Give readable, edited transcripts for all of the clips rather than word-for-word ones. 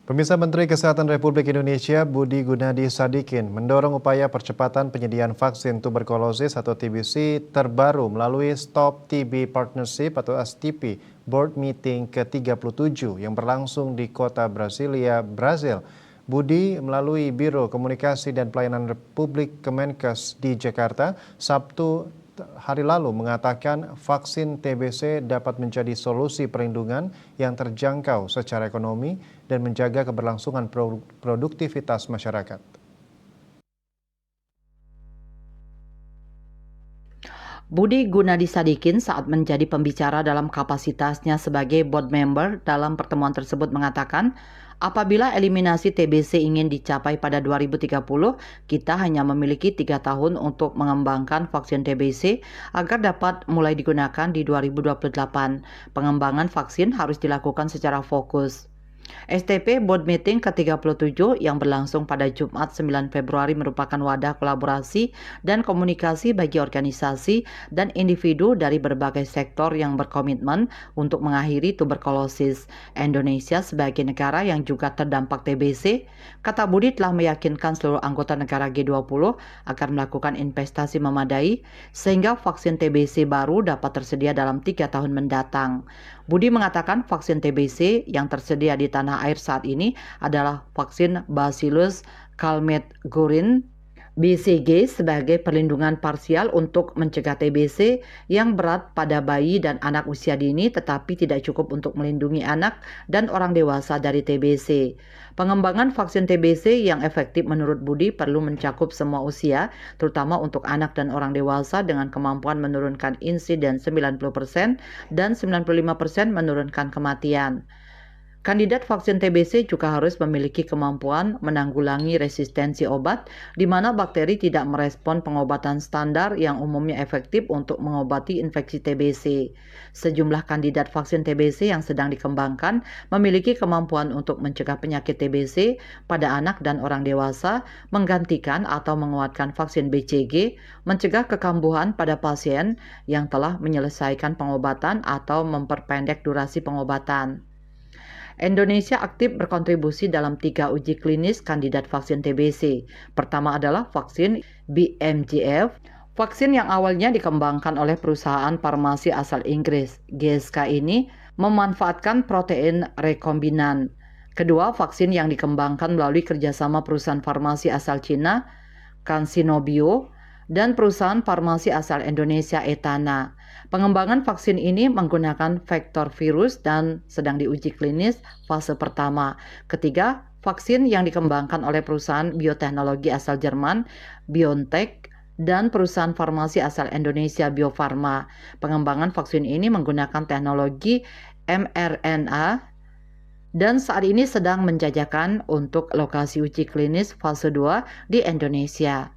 Pemirsa Menteri Kesehatan Republik Indonesia Budi Gunadi Sadikin mendorong upaya percepatan penyediaan vaksin tuberkulosis atau TBC terbaru melalui Stop TB Partnership atau STP Board Meeting ke-37 yang berlangsung di kota Brasilia, Brazil. Budi melalui Biro Komunikasi dan Pelayanan Republik Kemenkes di Jakarta, Sabtu hari lalu mengatakan vaksin TBC dapat menjadi solusi perlindungan yang terjangkau secara ekonomi dan menjaga keberlangsungan produktivitas masyarakat. Budi Gunadi Sadikin saat menjadi pembicara dalam kapasitasnya sebagai board member dalam pertemuan tersebut mengatakan, apabila eliminasi TBC ingin dicapai pada 2030, kita hanya memiliki 3 tahun untuk mengembangkan vaksin TBC agar dapat mulai digunakan di 2028. Pengembangan vaksin harus dilakukan secara fokus. STP Board Meeting ke-37 yang berlangsung pada Jumat 9 Februari merupakan wadah kolaborasi dan komunikasi bagi organisasi dan individu dari berbagai sektor yang berkomitmen untuk mengakhiri tuberkulosis. Indonesia sebagai negara yang juga terdampak TBC, kata Budi telah meyakinkan seluruh anggota negara G20 agar melakukan investasi memadai sehingga vaksin TBC baru dapat tersedia dalam 3 tahun mendatang. Budi mengatakan vaksin TBC yang tersedia di tanah air saat ini adalah vaksin Bacillus Calmette-Guerin BCG sebagai perlindungan parsial untuk mencegah TBC yang berat pada bayi dan anak usia dini tetapi tidak cukup untuk melindungi anak dan orang dewasa dari TBC. Pengembangan vaksin TBC yang efektif menurut Budi perlu mencakup semua usia, terutama untuk anak dan orang dewasa dengan kemampuan menurunkan insiden 90% dan 95% menurunkan kematian. Kandidat vaksin TBC juga harus memiliki kemampuan menanggulangi resistensi obat, di mana bakteri tidak merespon pengobatan standar yang umumnya efektif untuk mengobati infeksi TBC. Sejumlah kandidat vaksin TBC yang sedang dikembangkan memiliki kemampuan untuk mencegah penyakit TBC pada anak dan orang dewasa, menggantikan atau menguatkan vaksin BCG, mencegah kekambuhan pada pasien yang telah menyelesaikan pengobatan atau memperpendek durasi pengobatan. Indonesia aktif berkontribusi dalam 3 uji klinis kandidat vaksin TBC. Pertama adalah vaksin BMGF, vaksin yang awalnya dikembangkan oleh perusahaan farmasi asal Inggris. GSK ini memanfaatkan protein rekombinan. Kedua, vaksin yang dikembangkan melalui kerjasama perusahaan farmasi asal Cina, CanSino Bio, dan perusahaan farmasi asal Indonesia Etana. Pengembangan vaksin ini menggunakan vektor virus dan sedang diuji klinis fase pertama. Ketiga, vaksin yang dikembangkan oleh perusahaan bioteknologi asal Jerman, BioNTech, dan perusahaan farmasi asal Indonesia Bio Farma. Pengembangan vaksin ini menggunakan teknologi mRNA dan saat ini sedang menjajakan untuk lokasi uji klinis fase 2 di Indonesia.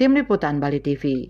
Tim Liputan Bali TV.